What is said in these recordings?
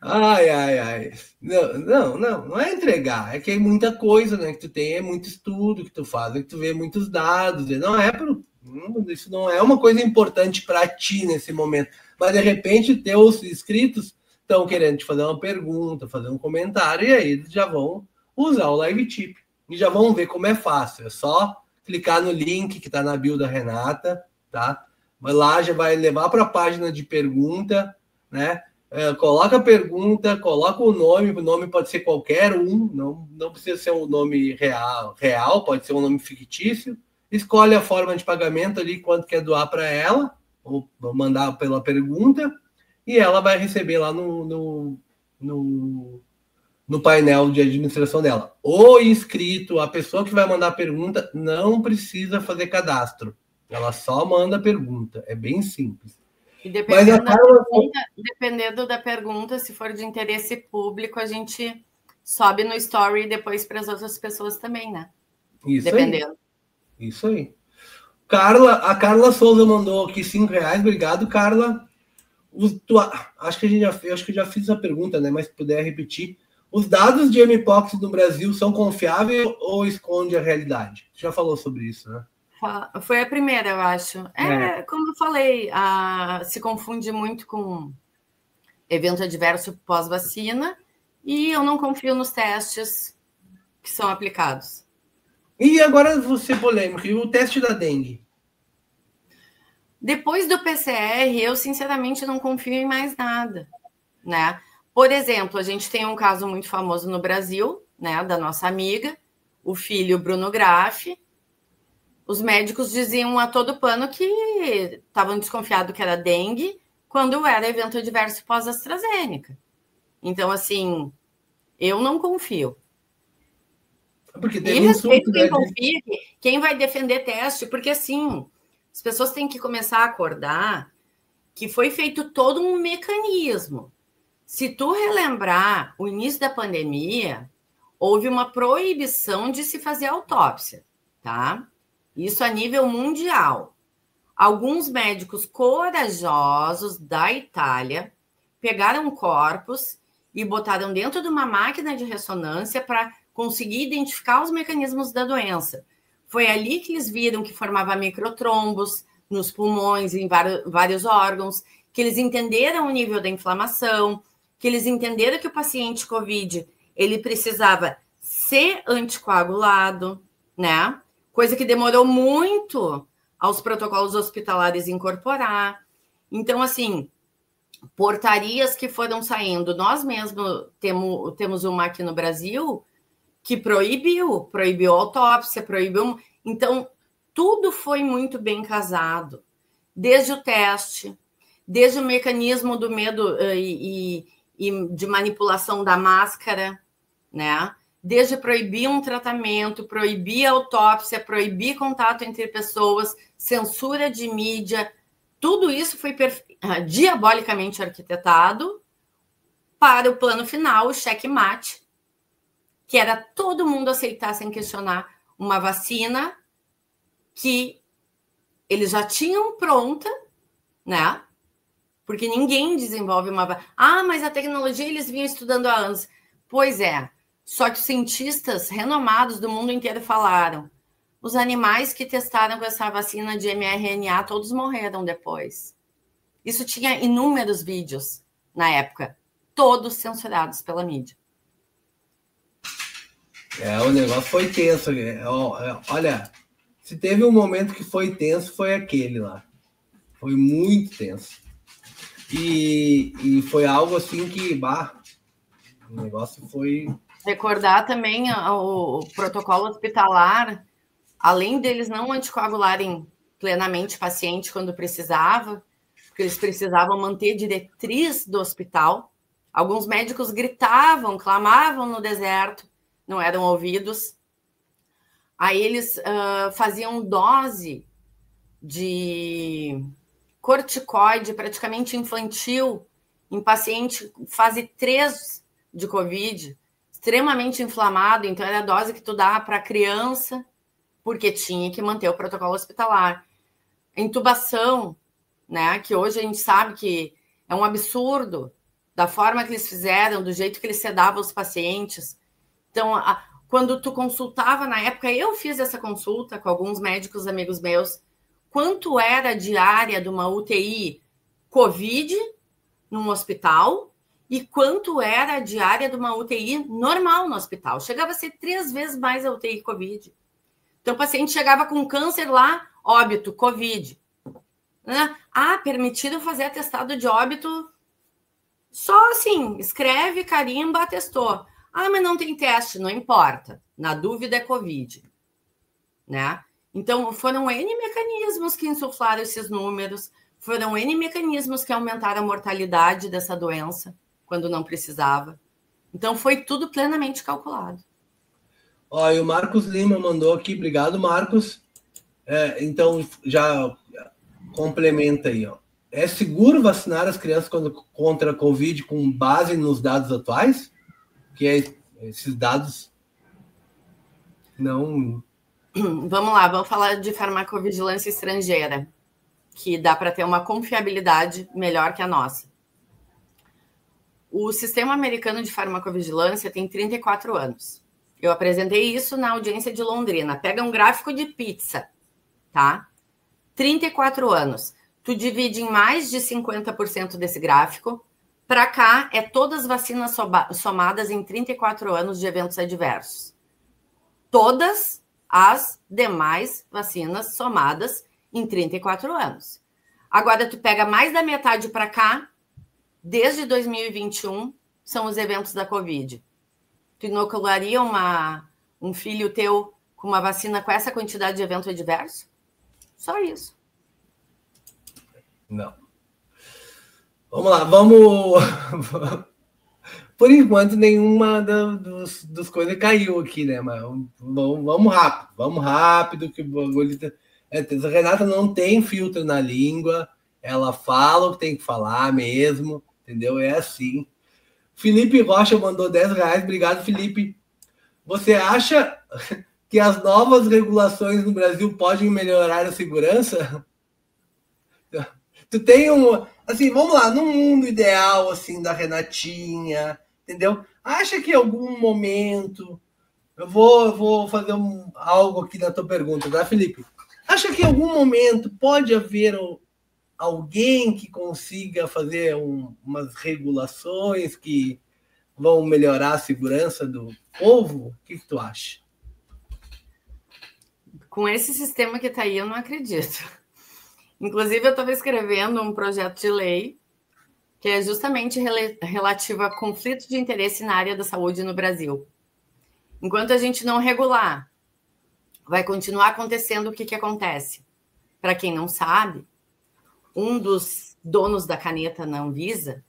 Ai, ai, ai. Não é entregar, é que é muita coisa, né? Que tu tem, é muito estudo que tu faz, é que tu vê muitos dados. Não é isso não é uma coisa importante para ti nesse momento. Mas de repente teus inscritos estão querendo te fazer uma pergunta, fazer um comentário, e aí eles já vão usar o Live Tip. E já vão ver como é fácil. É só clicar no link que está na bio da Renata, tá? Mas lá já vai levar para a página de pergunta, né? Coloca a pergunta, coloca o nome pode ser qualquer um, não precisa ser um nome real, pode ser um nome fictício. Escolhe a forma de pagamento ali, quanto quer doar para ela, ou mandar pela pergunta, e ela vai receber lá no painel de administração dela. O inscrito, a pessoa que vai mandar a pergunta, não precisa fazer cadastro. Ela só manda a pergunta. É bem simples. E Mas a Carla... dependendo da pergunta, se for de interesse público, a gente sobe no story depois para as outras pessoas também, né? Isso dependendo. Aí. Isso aí. A Carla Souza mandou aqui R$5. Obrigado, Carla. Acho que já fiz a pergunta, né? Mas se puder repetir. Os dados de mpox no Brasil são confiáveis ou esconde a realidade? Já falou sobre isso, né? Foi a primeira, eu acho. Como eu falei, se confunde muito com evento adverso pós-vacina e eu não confio nos testes que são aplicados. E agora vou ser polêmico, e o teste da dengue? Depois do PCR, eu sinceramente não confio em mais nada, né? Por exemplo, a gente tem um caso muito famoso no Brasil, né, da nossa amiga, o filho Bruno Graff. Os médicos diziam a todo pano que estavam desconfiados que era dengue, quando era evento adverso pós-AstraZeneca. Então, assim, eu não confio. Porque e respeito quem confia, quem vai defender teste, porque, assim, as pessoas têm que começar a acordar que foi feito todo um mecanismo. Se tu relembrar o início da pandemia, houve uma proibição de se fazer autópsia, tá? Isso a nível mundial. Alguns médicos corajosos da Itália pegaram corpos e botaram dentro de uma máquina de ressonância para conseguir identificar os mecanismos da doença. Foi ali que eles viram que formava microtrombos nos pulmões, em vários órgãos, que eles entenderam o nível da inflamação, que eles entenderam que o paciente COVID ele precisava ser anticoagulado, né? Coisa que demorou muito aos protocolos hospitalares incorporar. Então, assim, portarias que foram saindo, nós mesmos temos uma aqui no Brasil que proibiu autópsia, proibiu... Então, tudo foi muito bem casado, desde o teste, desde o mecanismo do medo e de manipulação da máscara, né? Desde proibir um tratamento, proibir autópsia, proibir contato entre pessoas, censura de mídia, tudo isso foi diabolicamente arquitetado para o plano final, o checkmate, que era todo mundo aceitar sem questionar uma vacina que eles já tinham pronta, né? Porque ninguém desenvolve uma vacina. Mas a tecnologia eles vinham estudando há anos. Pois é, só que os cientistas renomados do mundo inteiro falaram: os animais que testaram com essa vacina de mRNA, todos morreram depois. Isso tinha inúmeros vídeos na época, todos censurados pela mídia. O negócio foi tenso. Olha, se teve um momento que foi tenso, foi aquele lá. Foi muito tenso. E foi algo assim que, o negócio foi... Recordar também o protocolo hospitalar, além deles não anticoagularem plenamente o paciente quando precisava, porque eles precisavam manter diretriz do hospital. Alguns médicos gritavam, clamavam no deserto, não eram ouvidos. Aí eles faziam dose de corticoide praticamente infantil em paciente fase 3 de Covid, extremamente inflamado, então era a dose que tu dá para criança, porque tinha que manter o protocolo hospitalar. A intubação, né, que hoje a gente sabe que é um absurdo, da forma que eles fizeram, do jeito que eles sedavam os pacientes. Então, quando tu consultava na época, eu fiz essa consulta com alguns médicos amigos meus, quanto era a diária de uma UTI COVID num hospital e quanto era a diária de uma UTI normal no hospital. Chegava a ser 3 vezes mais a UTI COVID. Então, o paciente chegava com câncer lá, óbito, COVID. Né? Permitido fazer atestado de óbito só assim, escreve, carimba, atestou. Mas não tem teste, não importa. Na dúvida é COVID. Né? Então, foram N mecanismos que insuflaram esses números, foram N mecanismos que aumentaram a mortalidade dessa doença, quando não precisava. Então, foi tudo plenamente calculado. E o Marcos Lima mandou aqui, obrigado, Marcos. Então, já complementa aí. É seguro vacinar as crianças contra a Covid com base nos dados atuais? Que esses dados não... Vamos lá, vamos falar de farmacovigilância estrangeira, que dá para ter uma confiabilidade melhor que a nossa. O sistema americano de farmacovigilância tem 34 anos. Eu apresentei isso na audiência de Londrina. Pega um gráfico de pizza, tá? 34 anos. Tu divide em mais de 50% desse gráfico. Para cá, é todas as vacinas somadas em 34 anos de eventos adversos. Todas as demais vacinas somadas em 34 anos. Agora, tu pega mais da metade para cá, desde 2021, são os eventos da Covid. Tu inocularia um filho teu com uma vacina com essa quantidade de evento adverso? Só isso. Não. Vamos lá, vamos... Por enquanto, nenhuma dos coisas caiu aqui, né? Mas vamos rápido, que o bagulho... A Renata não tem filtro na língua, ela fala o que tem que falar mesmo, entendeu? É assim. Felipe Rocha mandou R$10. Obrigado, Felipe. Você acha que as novas regulações no Brasil podem melhorar a segurança? Tu tem assim, vamos lá, num mundo ideal, assim, da Renatinha, entendeu? Acha que em algum momento... Eu vou fazer algo aqui na tua pergunta, tá, Felipe? Acha que em algum momento pode haver alguém que consiga fazer umas regulações que vão melhorar a segurança do povo? O que tu acha? Com esse sistema que está aí, eu não acredito. Inclusive, eu estava escrevendo um projeto de lei que é justamente relativo a conflito de interesse na área da saúde no Brasil. Enquanto a gente não regular, vai continuar acontecendo o que acontece. Para quem não sabe, um dos donos da caneta na Anvisa,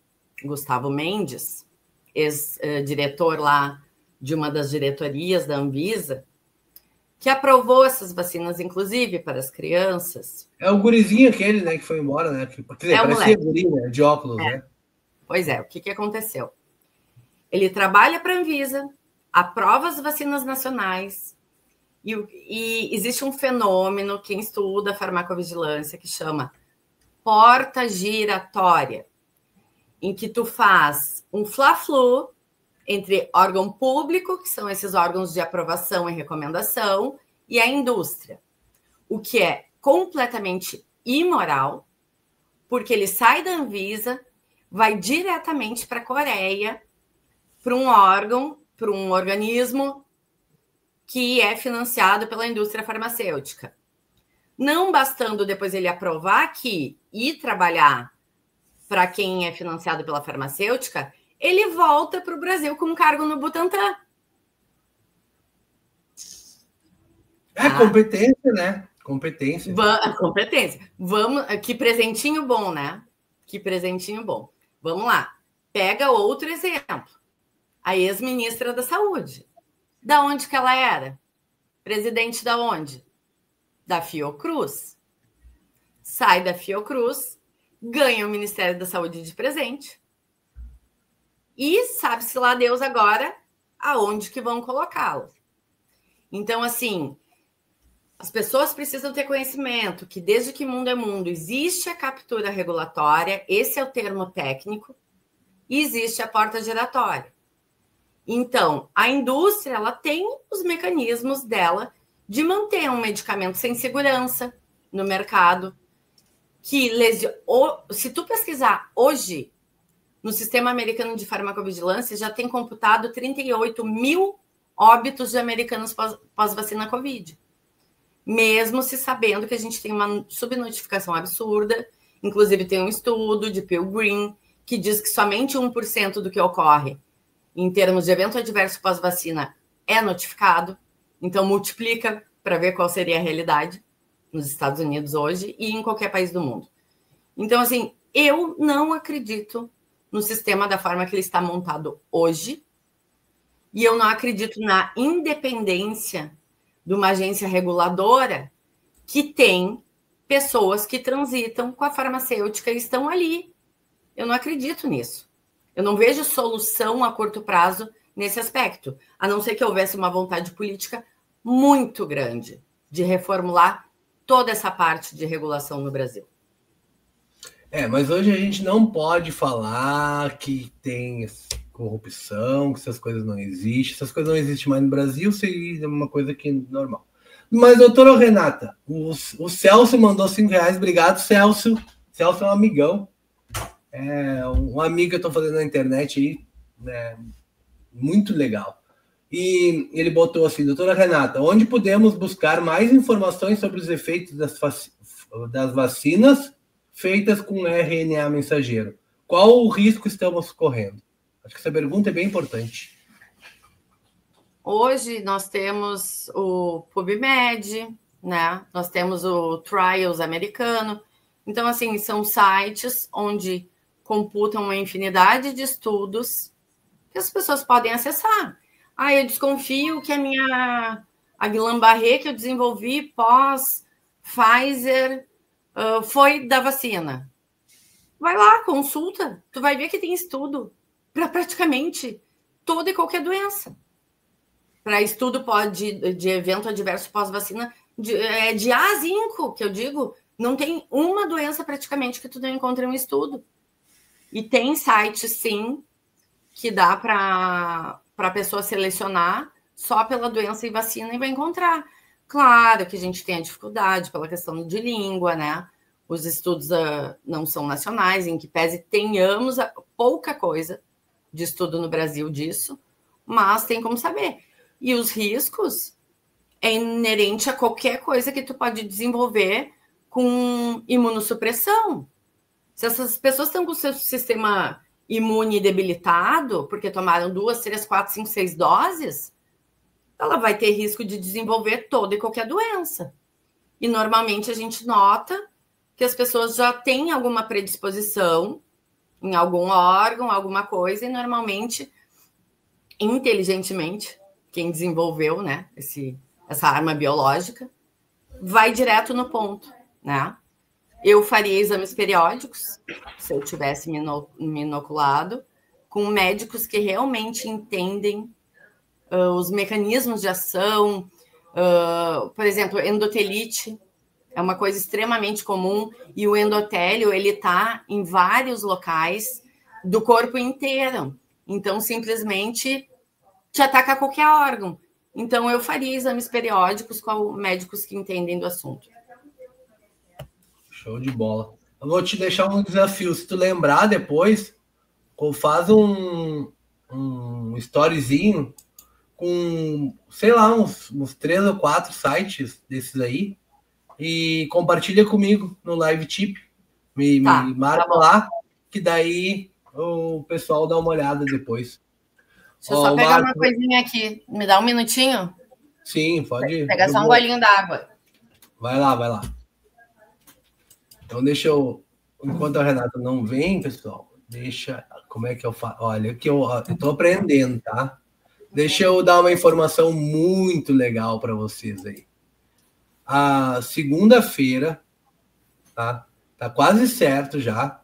Gustavo Mendes, ex-diretor lá de uma das diretorias da Anvisa, que aprovou essas vacinas, inclusive, para as crianças. É o gurizinho aquele, né, que foi embora, né? Porque parecia guri, né, de óculos, né? Pois é, o que aconteceu? Ele trabalha para a Anvisa, aprova as vacinas nacionais, e existe um fenômeno, quem estuda farmacovigilância, que chama porta giratória, em que tu faz um fla-flu entre órgão público, que são esses órgãos de aprovação e recomendação, e a indústria. O que é completamente imoral, porque ele sai da Anvisa, vai diretamente para a Coreia, para um órgão, para um organismo que é financiado pela indústria farmacêutica. Não bastando depois ele aprovar aqui e trabalhar para quem é financiado pela farmacêutica, ele volta para o Brasil com um cargo no Butantan. Competência, né? Competência. Competência. Vamos, que presentinho bom, né? Que presentinho bom. Vamos lá. Pega outro exemplo. A ex-ministra da Saúde. Da onde que ela era? Presidente da onde? Da Fiocruz. Sai da Fiocruz, ganha o Ministério da Saúde de presente. E sabe-se lá Deus agora aonde que vão colocá-lo. Então, assim, as pessoas precisam ter conhecimento que desde que mundo é mundo existe a captura regulatória, esse é o termo técnico, e existe a porta giratória. Então, a indústria ela tem os mecanismos dela de manter um medicamento sem segurança no mercado, que se tu pesquisar hoje, no Sistema Americano de Farmacovigilância, já tem computado 38 mil óbitos de americanos pós-vacina Covid. Mesmo se sabendo que a gente tem uma subnotificação absurda, inclusive tem um estudo de Pilgrim que diz que somente 1% do que ocorre em termos de evento adverso pós-vacina é notificado, então multiplica para ver qual seria a realidade nos Estados Unidos hoje e em qualquer país do mundo. Então, assim, eu não acredito no sistema da forma que ele está montado hoje e eu não acredito na independência de uma agência reguladora que tem pessoas que transitam com a farmacêutica e estão ali. Eu não acredito nisso. Eu não vejo solução a curto prazo nesse aspecto, a não ser que houvesse uma vontade política muito grande de reformular toda essa parte de regulação no Brasil. Mas hoje a gente não pode falar que tem corrupção, que essas coisas não existem. Essas coisas não existem mais no Brasil, seria uma coisa que é normal. Mas, doutora Renata, o Celso mandou R$5. Obrigado, Celso. Celso é um amigão. É um amigo que eu estou fazendo na internet aí, né, muito legal. E ele botou assim, doutora Renata, onde podemos buscar mais informações sobre os efeitos das vacinas feitas com RNA mensageiro? Qual o risco estamos correndo? Acho que essa pergunta é bem importante. Hoje nós temos o PubMed, né? Nós temos o Trials americano. Então, assim, são sites onde computam uma infinidade de estudos que as pessoas podem acessar. Eu desconfio que a Guillain-Barré que eu desenvolvi pós-Pfizer foi da vacina. Vai lá, consulta. Tu vai ver que tem estudo para praticamente toda e qualquer doença. Para estudo de evento adverso pós-vacina, de A a zinco, que eu digo, não tem uma doença praticamente que tu não encontra em um estudo. E tem sites, sim, que dá para a pessoa selecionar só pela doença e vacina e vai encontrar. Claro que a gente tem a dificuldade pela questão de língua, né? Os estudos não são nacionais, em que pese tenhamos pouca coisa de estudo no Brasil disso, mas tem como saber. E os riscos é inerente a qualquer coisa que tu pode desenvolver com imunossupressão. Se essas pessoas estão com o seu sistema imune debilitado, porque tomaram 2, 3, 4, 5, 6 doses, ela vai ter risco de desenvolver toda e qualquer doença. E normalmente a gente nota que as pessoas já têm alguma predisposição em algum órgão, alguma coisa, e normalmente, inteligentemente, quem desenvolveu, né, essa arma biológica, vai direto no ponto, né? Eu faria exames periódicos, se eu tivesse me inoculado, com médicos que realmente entendem os mecanismos de ação. Por exemplo, endotelite é uma coisa extremamente comum, e o endotélio ele está em vários locais do corpo inteiro. Então, simplesmente, te ataca qualquer órgão. Então, eu faria exames periódicos com médicos que entendem do assunto. Show de bola. Eu vou te deixar um desafio. Se tu lembrar depois, faz um storyzinho com, sei lá, uns 3 ou 4 sites desses aí e compartilha comigo no live tip. Me marca lá, que daí o pessoal dá uma olhada depois. Deixa eu só pegar uma coisinha aqui. Me dá um minutinho? Sim, pode ir. Pegar só um golinho d'água. Vai lá. Então, deixa eu... Enquanto a Renata não vem, pessoal, como é que eu faço? Olha, que eu tô aprendendo, tá? Deixa eu dar uma informação muito legal para vocês aí. A segunda-feira, tá? Tá quase certo já.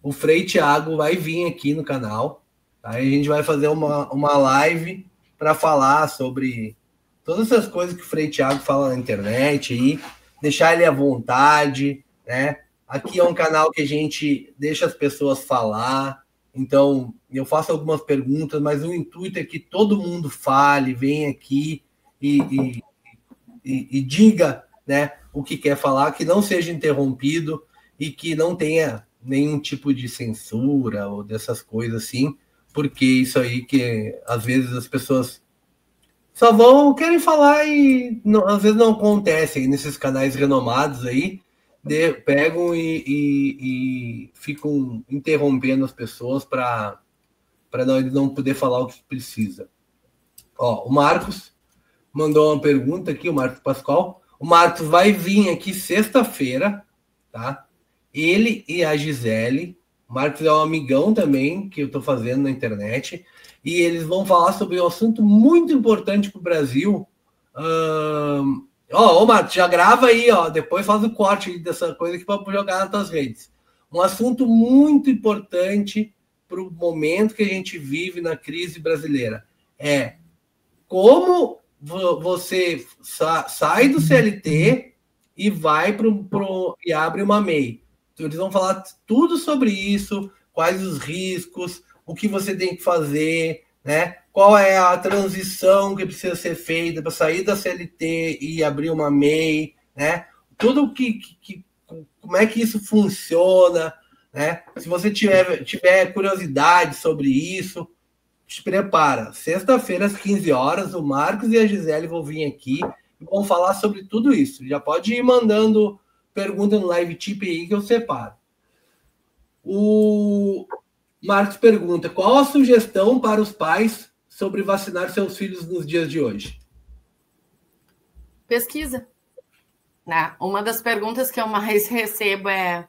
O Frei Thiago vai vir aqui no canal. Tá? E a gente vai fazer uma live para falar sobre todas essas coisas que o Frei Thiago fala na internet aí, deixar ele à vontade, né? Aqui é um canal que a gente deixa as pessoas falar, Então, eu faço algumas perguntas, mas o intuito é que todo mundo fale, venha aqui e diga, né, o que quer falar, que não seja interrompido e que não tenha nenhum tipo de censura ou dessas coisas assim, porque isso aí que às vezes as pessoas só querem falar e não, às vezes não acontece nesses canais renomados aí, pegam e ficam interrompendo as pessoas para não poder falar o que precisa. Ó, o Marcos mandou uma pergunta aqui, o Marcos Pascoal. O Marcos vai vir aqui sexta-feira, tá? Ele e a Gisele. O Marcos é um amigão também que eu estou fazendo na internet. E eles vão falar sobre um assunto muito importante para o Brasil. Ó, Marcos, já grava aí, ó. Depois faz o corte dessa coisa aqui para jogar nas tuas redes. Um assunto muito importante para o momento que a gente vive na crise brasileira. É como você sai do CLT e vai e abre uma MEI. Então, eles vão falar tudo sobre isso, quais os riscos, o que você tem que fazer, né? Qual é a transição que precisa ser feita para sair da CLT e abrir uma MEI, né? Tudo como é que isso funciona, né? Se você tiver curiosidade sobre isso, te prepara. Sexta-feira, às 15 horas, o Marcos e a Gisele vão vir aqui e vão falar sobre tudo isso. Já pode ir mandando pergunta no live tip aí que eu separo. O Marcos pergunta: qual a sugestão para os pais sobre vacinar seus filhos nos dias de hoje? Pesquisa. Uma das perguntas que eu mais recebo é: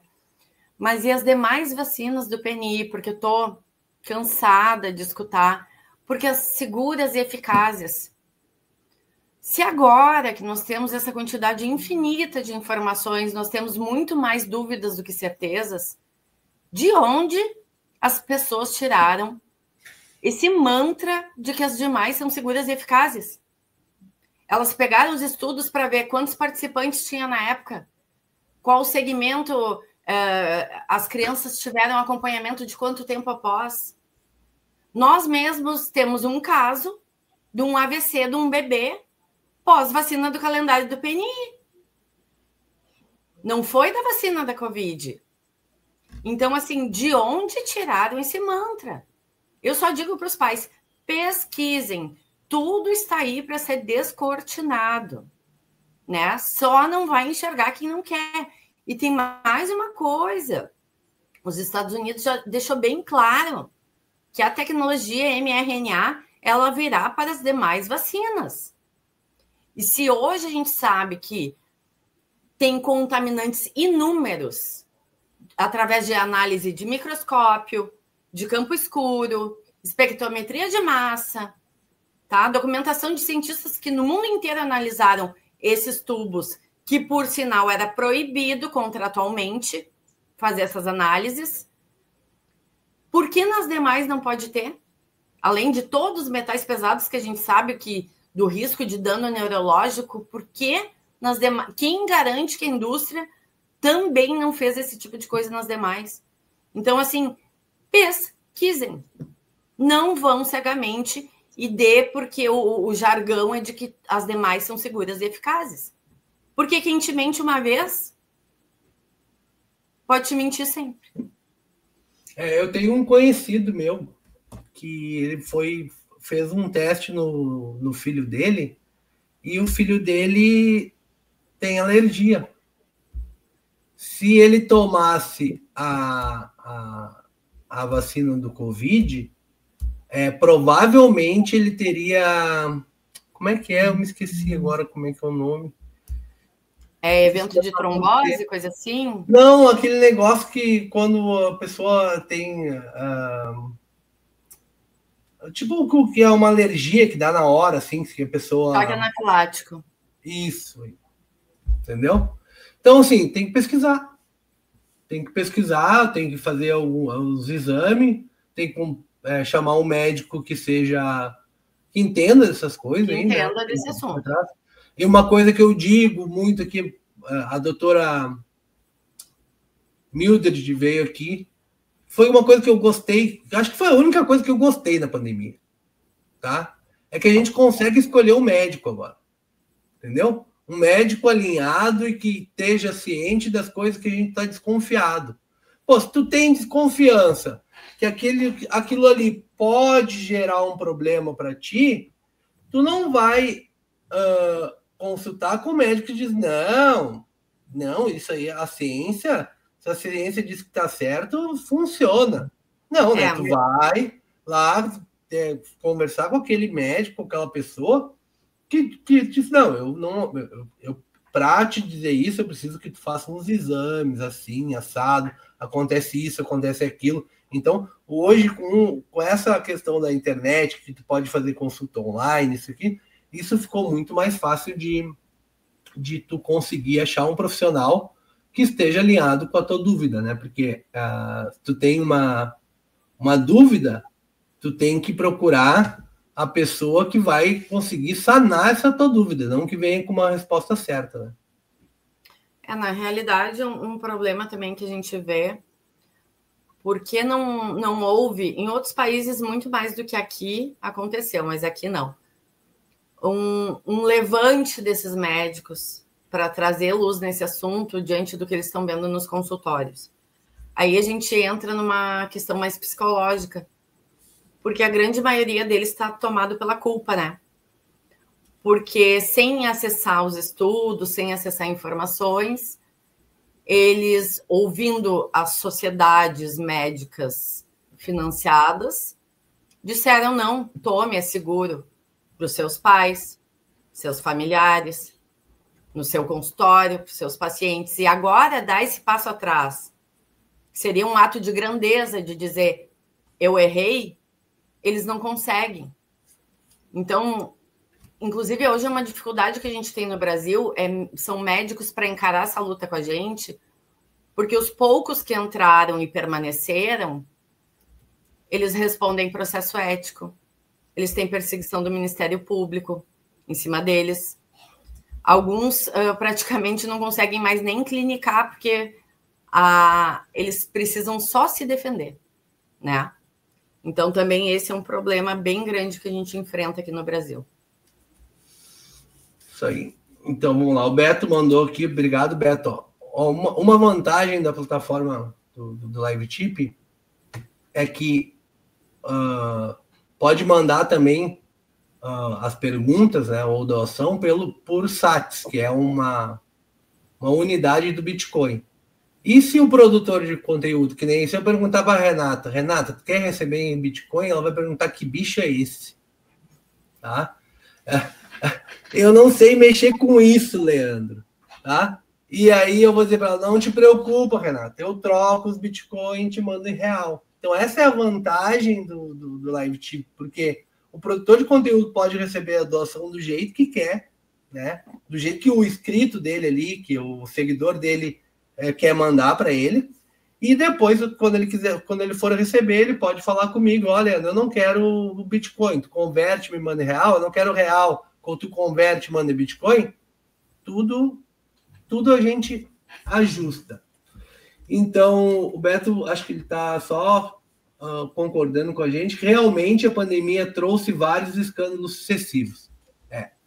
mas e as demais vacinas do PNI? Porque eu estou cansada de escutar, porque as seguras e eficazes. Se agora que nós temos essa quantidade infinita de informações, nós temos muito mais dúvidas do que certezas, de onde as pessoas tiraram esse mantra de que as demais são seguras e eficazes? Elas pegaram os estudos para ver quantos participantes tinha na época, qual segmento as crianças tiveram acompanhamento de quanto tempo após. Nós mesmos temos um caso de um AVC de um bebê pós-vacina do calendário do PNI. Não foi da vacina da Covid. Então, assim, de onde tiraram esse mantra? Eu só digo para os pais, pesquisem. Tudo está aí para ser descortinado, né? Só não vai enxergar quem não quer. E tem mais uma coisa. Os Estados Unidos já deixou bem claro que a tecnologia mRNA, ela virá para as demais vacinas. E se hoje a gente sabe que tem contaminantes inúmeros através de análise de microscópio, de campo escuro, espectrometria de massa, tá? Documentação de cientistas que no mundo inteiro analisaram esses tubos, que por sinal era proibido contratualmente fazer essas análises. Por que nas demais não pode ter? Além de todos os metais pesados que a gente sabe que do risco de dano neurológico, por que nas demais? Quem garante que a indústria também não fez esse tipo de coisa nas demais? Então, assim, pesquisem. Não vão cegamente e porque o jargão é de que as demais são seguras e eficazes. Porque quem te mente uma vez pode te mentir sempre. Eu tenho um conhecido meu que ele fez um teste no filho dele e o filho dele tem alergia. Se ele tomasse a vacina do Covid, provavelmente ele teria... Como é que é? Eu me esqueci agora como é que é o nome. Evento de trombose, coisa assim? Não, aquele negócio que quando a pessoa tem... tipo que é uma alergia que dá na hora, assim, que a pessoa... Choque anafilático. Isso. Entendeu? Então, assim, tem que pesquisar. Tem que fazer os exames, tem que chamar um médico que entenda dessas coisas. Que entenda desse assunto. E uma coisa que eu digo muito aqui, a doutora Mildred veio aqui foi uma coisa que eu gostei, acho que foi a única coisa que eu gostei na pandemia, tá? É que a gente consegue escolher um médico agora, entendeu? Um médico alinhado e que esteja ciente das coisas que a gente está desconfiado. Pô, se tu tem desconfiança que aquilo ali pode gerar um problema para ti, tu não vai consultar com o médico e diz, não, isso aí, se a ciência diz que está certo, funciona. Não, né? Tu vai lá conversar com aquele médico, com aquela pessoa que diz, eu para te dizer isso, eu preciso que tu faça uns exames assim, assado, acontece isso, acontece aquilo. Então, hoje, com essa questão da internet, que tu pode fazer consulta online, isso ficou muito mais fácil de tu conseguir achar um profissional que esteja alinhado com a tua dúvida, né? Porque tu tem uma dúvida, tu tem que procurar a pessoa que vai conseguir sanar essa tua dúvida, não que venha com uma resposta certa, né? Na realidade, um problema também que a gente vê, porque não houve, em outros países muito mais do que aqui aconteceu, mas aqui não. Um levante desses médicos para trazer luz nesse assunto diante do que eles estão vendo nos consultórios. Aí a gente entra numa questão mais psicológica, porque a grande maioria deles está tomado pela culpa, né? Porque sem acessar os estudos, sem acessar informações, eles, ouvindo as sociedades médicas financiadas, disseram não, tome, é seguro para os seus pais, seus familiares, no seu consultório, para os seus pacientes. E agora dá esse passo atrás. Seria um ato de grandeza de dizer, eu errei, eles não conseguem. Então, inclusive, hoje é uma dificuldade que a gente tem no Brasil, são médicos para encarar essa luta com a gente, porque os poucos que entraram e permaneceram, eles respondem processo ético, eles têm perseguição do Ministério Público em cima deles. Alguns praticamente não conseguem mais nem clinicar, porque eles precisam só se defender, né? Então, também esse é um problema bem grande que a gente enfrenta aqui no Brasil. Isso aí. Então, vamos lá. O Beto mandou aqui. Obrigado, Beto. Uma vantagem da plataforma do LiveTip é que pode mandar também as perguntas, né, ou doação por SATs, que é uma unidade do Bitcoin. E se o produtor de conteúdo, que nem se eu perguntar para a Renata, tu quer receber em Bitcoin? Ela vai perguntar que bicho é esse? Tá? Eu não sei mexer com isso, Leandro. Tá? E aí eu vou dizer para ela, não te preocupa, Renata, eu troco os Bitcoin e te mando em real. Então essa é a vantagem do LiveTip, porque o produtor de conteúdo pode receber a doação do jeito que quer, né? Do jeito que o inscrito dele ali, que o seguidor dele quer mandar para ele, e depois, quando ele for receber, ele pode falar comigo, olha, eu não quero o Bitcoin, tu converte, me manda em real, eu não quero real, quando tu converte, manda em Bitcoin, tudo a gente ajusta. Então, o Beto, acho que ele está só concordando com a gente, que realmente a pandemia trouxe vários escândalos sucessivos.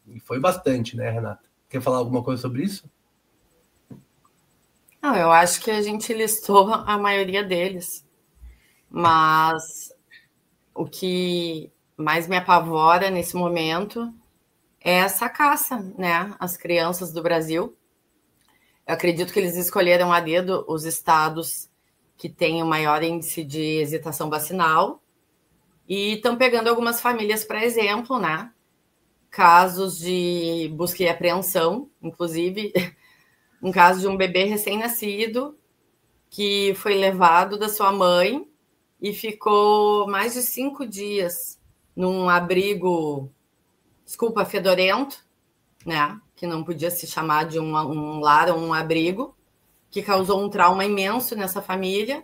E foi bastante, né, Renata? Quer falar alguma coisa sobre isso? Não, eu acho que a gente listou a maioria deles, mas o que mais me apavora nesse momento é essa caça, né? As crianças do Brasil. Eu acredito que eles escolheram a dedo os estados que têm o maior índice de hesitação vacinal e estão pegando algumas famílias, para exemplo, né? Casos de busca e apreensão, inclusive um caso de um bebê recém-nascido que foi levado da sua mãe e ficou mais de 5 dias num abrigo, fedorento, né? Que não podia se chamar de um lar ou um abrigo, que causou um trauma imenso nessa família,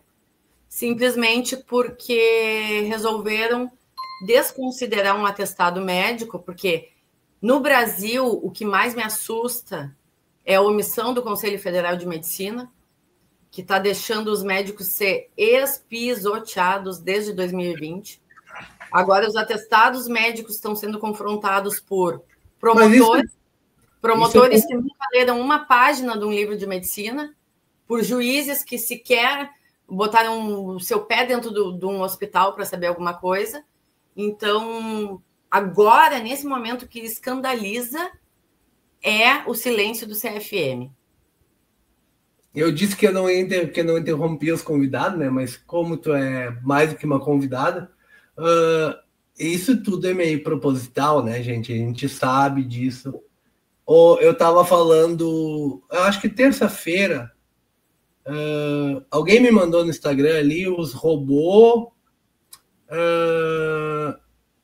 simplesmente porque resolveram desconsiderar um atestado médico, porque no Brasil o que mais me assusta é a omissão do Conselho Federal de Medicina, que está deixando os médicos ser espisoteados desde 2020. Agora, os atestados médicos estão sendo confrontados por promotores que nunca leram uma página de um livro de medicina, por juízes que sequer botaram o seu pé dentro de um hospital para saber alguma coisa. Então, agora, nesse momento, o que escandaliza é o silêncio do CFM. Eu disse que eu não interrompia os convidados, né? Mas como tu é mais do que uma convidada, isso tudo é meio proposital, né, gente? A gente sabe disso. Eu estava falando, eu acho que terça-feira, alguém me mandou no Instagram ali os robôs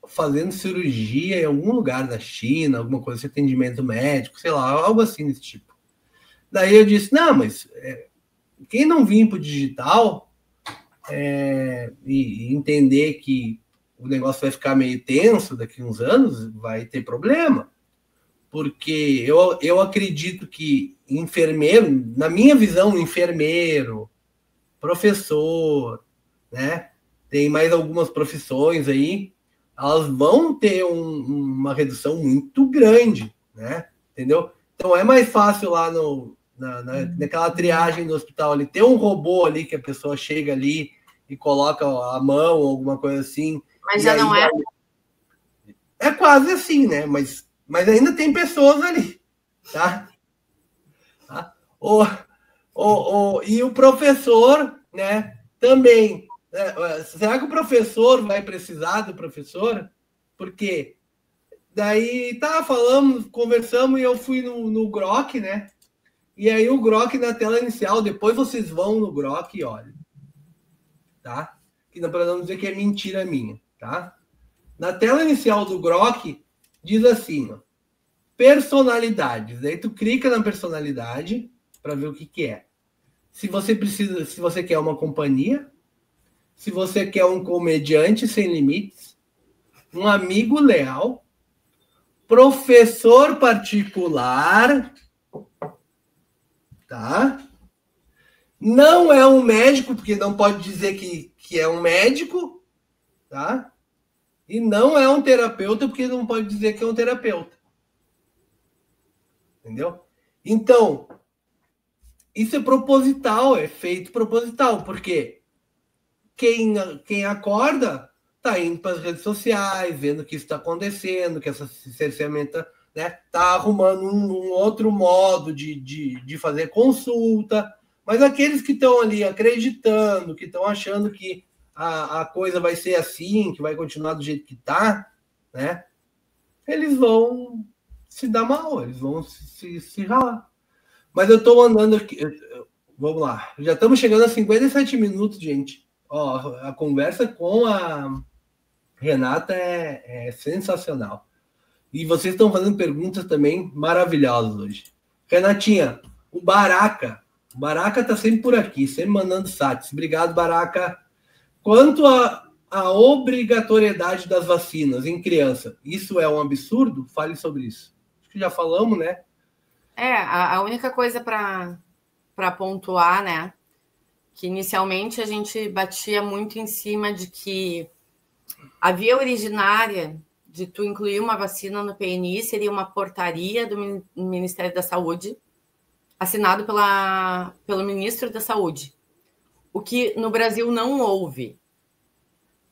fazendo cirurgia em algum lugar da China, alguma coisa de atendimento médico, sei lá, algo assim desse tipo. Daí eu disse, não, mas quem não vir para o digital e entender que o negócio vai ficar meio tenso daqui a uns anos, vai ter problema. Porque eu acredito que enfermeiro, na minha visão, enfermeiro, professor, né? Tem mais algumas profissões aí, elas vão ter uma redução muito grande, né? Entendeu? Então é mais fácil lá naquela triagem do hospital ali, ter um robô ali que a pessoa chega ali e coloca a mão ou alguma coisa assim. Mas já não é? É quase assim, né? Mas ainda tem pessoas ali, tá? E o professor, né? Também. Né? Será que o professor vai precisar do professor? Porque daí conversamos e eu fui no Grok, né? E aí o Grok na tela inicial, depois vocês vão no Grok e olhem, tá? Que não para não dizer que é mentira minha, tá? Na tela inicial do Grok diz assim, ó, personalidades. Daí tu clica na personalidade para ver o que é. Se você quer uma companhia, se você quer um comediante sem limites, um amigo leal, professor particular, tá? Não é um médico, porque não pode dizer que é um médico, tá? E não é um terapeuta, porque não pode dizer que é um terapeuta. Entendeu? Então, isso é proposital, é feito proposital, porque quem acorda tá indo para as redes sociais, vendo o que está acontecendo, que essa cerceamento, né, tá arrumando um outro modo de fazer consulta, mas aqueles que estão ali acreditando, que estão achando que a coisa vai ser assim, que vai continuar do jeito que tá, né, eles vão se dar mal, eles vão se ralar. Mas eu estou mandando aqui, vamos lá, já estamos chegando a 57 minutos, gente. Ó, a conversa com a Renata é sensacional. E vocês estão fazendo perguntas também maravilhosas hoje. Renatinha, o Baraca está sempre por aqui, sempre mandando sats. Obrigado, Baraca. Quanto à obrigatoriedade das vacinas em criança, isso é um absurdo? Fale sobre isso. Acho que já falamos, né? A única coisa para pontuar, né? Que inicialmente a gente batia muito em cima de que a via originária de tu incluir uma vacina no PNI seria uma portaria do Ministério da Saúde, assinado pelo Ministro da Saúde, o que no Brasil não houve,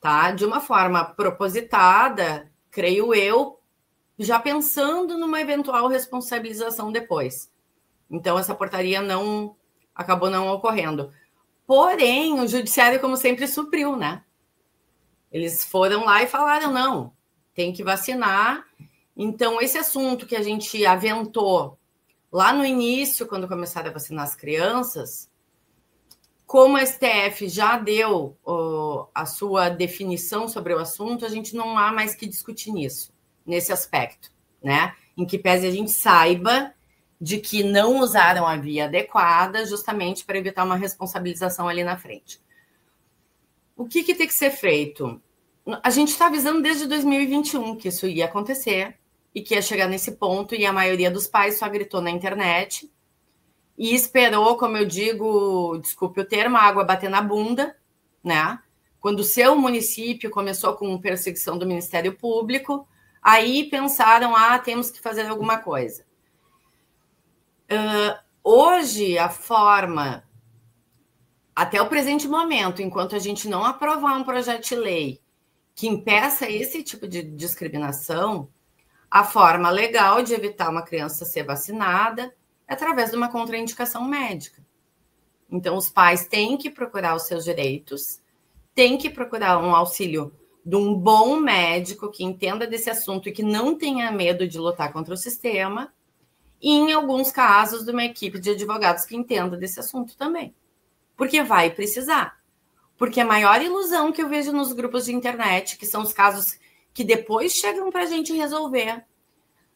tá? De uma forma propositada, creio eu, já pensando numa eventual responsabilização depois. Então, essa portaria acabou não ocorrendo. Porém, o judiciário, como sempre, supriu, né? Eles foram lá e falaram, não, tem que vacinar. Então, esse assunto que a gente aventou lá no início, quando começaram a vacinar as crianças, como o STF já deu a sua definição sobre o assunto, a gente não há mais que discutir nesse aspecto, né? Em que pese a gente saiba de que não usaram a via adequada justamente para evitar uma responsabilização ali na frente. O que tem que ser feito? A gente está avisando desde 2021 que isso ia acontecer e que ia chegar nesse ponto, e a maioria dos pais só gritou na internet e esperou, como eu digo, desculpe o termo, a água bater na bunda, né? Quando o seu município começou com perseguição do Ministério Público, aí pensaram, temos que fazer alguma coisa. Hoje, a forma, até o presente momento, enquanto a gente não aprovar um projeto de lei que impeça esse tipo de discriminação, a forma legal de evitar uma criança ser vacinada é através de uma contraindicação médica. Então, os pais têm que procurar os seus direitos, têm que procurar um auxílio de um bom médico que entenda desse assunto e que não tenha medo de lutar contra o sistema, e, em alguns casos, de uma equipe de advogados que entenda desse assunto também. Porque vai precisar. Porque a maior ilusão que eu vejo nos grupos de internet, que são os casos que depois chegam para a gente resolver,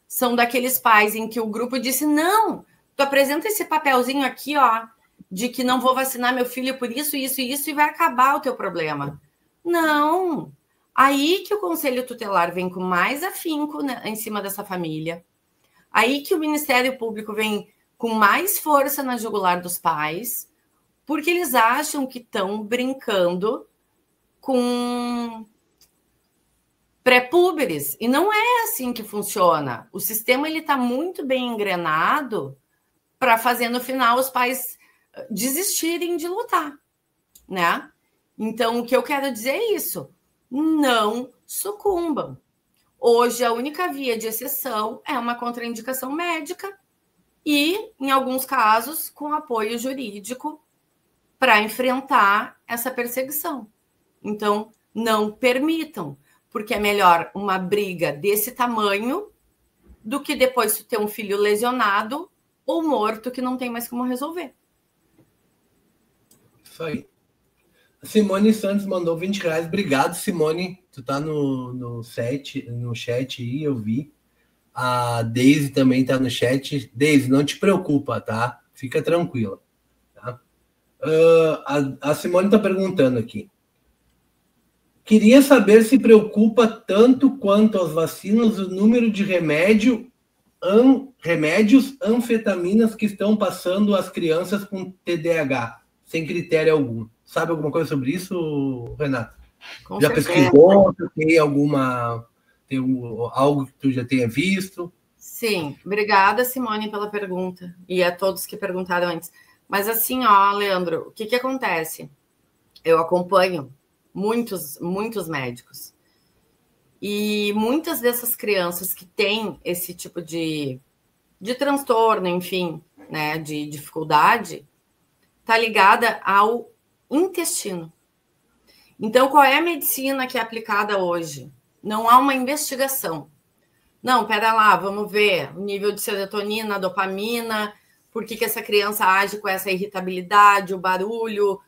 são daqueles pais em que o grupo disse, não, tu apresenta esse papelzinho aqui, ó, de que não vou vacinar meu filho por isso, isso e isso, e vai acabar o teu problema. Não. Aí que o Conselho Tutelar vem com mais afinco, né, em cima dessa família. Aí que o Ministério Público vem com mais força na jugular dos pais, porque eles acham que estão brincando com pré-púberes. E não é assim que funciona. O sistema está muito bem engrenado para fazer, no final, os pais desistirem de lutar, né? Então, o que eu quero dizer é isso. Não sucumbam. Hoje, a única via de exceção é uma contraindicação médica e, em alguns casos, com apoio jurídico para enfrentar essa perseguição. Então, não permitam, porque é melhor uma briga desse tamanho do que depois ter um filho lesionado ou morto que não tem mais como resolver. Isso aí. A Simone Santos mandou R$20. Obrigado, Simone. Tu tá no chat aí, eu vi. A Deise também tá no chat. Deise, não te preocupa, tá? Fica tranquila. Tá? A Simone tá perguntando aqui. Queria saber se preocupa tanto quanto as vacinas o número de remédios, anfetaminas que estão passando às crianças com TDAH, sem critério algum. Sabe alguma coisa sobre isso, Renata? Com já certeza. Pesquisou? Tem algo que tu já tenha visto? Sim, obrigada, Simone, pela pergunta, e a todos que perguntaram antes. Mas assim, ó, Leandro, o que acontece? Eu acompanho muitos médicos, e muitas dessas crianças que têm esse tipo de transtorno, enfim, né, de dificuldade, tá ligada ao intestino. Então, qual é a medicina que é aplicada hoje? Não há uma investigação. Não, pera lá, vamos ver o nível de serotonina, dopamina, por que essa criança age com essa irritabilidade, o barulho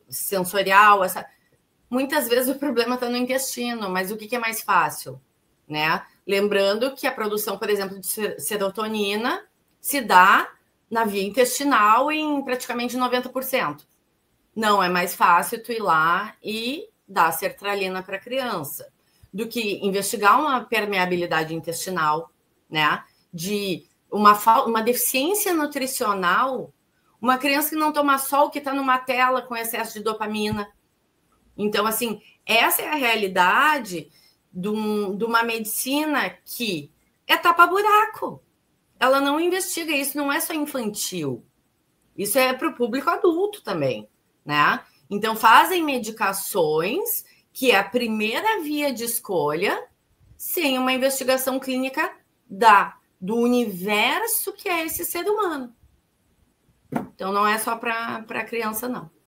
sensorial. Muitas vezes o problema está no intestino, mas o que é mais fácil? Né? Lembrando que a produção, por exemplo, de serotonina se dá na via intestinal em praticamente 90%. Não é mais fácil tu ir lá e dar sertralina para a criança do que investigar uma permeabilidade intestinal, né? De uma deficiência nutricional, uma criança que não toma sol, que está numa tela com excesso de dopamina. Então, assim, essa é a realidade de uma medicina que é tapa-buraco. Ela não investiga, isso não é só infantil. Isso é para o público adulto também, né? Então, fazem medicações que é a primeira via de escolha sem uma investigação clínica do universo que é esse ser humano. Então, não é só para criança, não.